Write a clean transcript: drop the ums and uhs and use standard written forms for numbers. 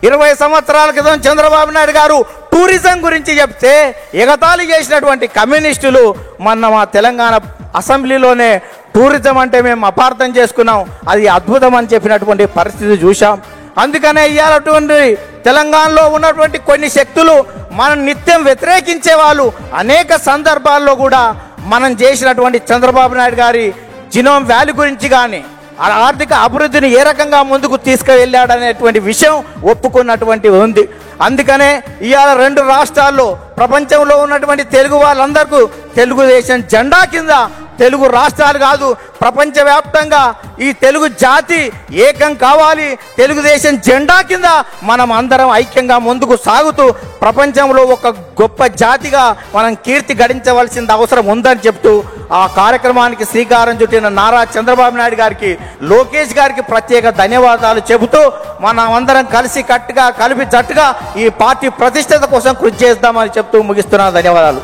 20 సంవత్సరాల క్రితం చంద్రబాబు నాయుడు గారు టూరిజం గురించి చెప్తే ఎగతాళి చేసినటువంటి కమ్యూనిస్టులు మొన్న మా తెలంగాణ అసెంబ్లీలోనే టూరిజం అంటే మేము అపార్థం చేసుకున్నాం, అది అద్భుతం అని చెప్పినటువంటి పరిస్థితి చూసాం. అందుకనే ఇవాళటువంటి తెలంగాణలో ఉన్నటువంటి కొన్ని శక్తులు మనం నిత్యం వ్యతిరేకించే వాళ్ళు అనేక సందర్భాల్లో కూడా మనం చేసినటువంటి చంద్రబాబు నాయుడు గారి జినోమ్ వ్యాలీ గురించి కానీ ఆర్థిక అభివృద్ధిని ఏ రకంగా ముందుకు తీసుకువెళ్ళాడనేటువంటి విషయం ఒప్పుకున్నటువంటి ఉంది. అందుకనే ఇవాళ 2 రాష్ట్రాల్లో ప్రపంచంలో ఉన్నటువంటి తెలుగు వాళ్ళందరికీ తెలుగుదేశం జెండా కింద తెలుగు రాష్ట్రాలు కాదు ప్రపంచవ్యాప్తంగా ఈ తెలుగు జాతి ఏకం కావాలి, తెలుగుదేశం జెండా కింద మనం అందరం ఐక్యంగా ముందుకు సాగుతూ ప్రపంచంలో ఒక గొప్ప జాతిగా మనం కీర్తి గడించవలసిన అవసరం ఉందని చెప్తూ ఆ కార్యక్రమానికి శ్రీకారం చుట్టిన నారా చంద్రబాబు నాయుడు గారికి, లోకేష్ గారికి ప్రత్యేక ధన్యవాదాలు చెబుతూ మనం అందరం కలిసి కట్టుగా కలిపి జట్టుగా ఈ పార్టీ ప్రతిష్టత కోసం కృషి చేద్దామని చెప్తూ ముగిస్తున్నాను. ధన్యవాదాలు.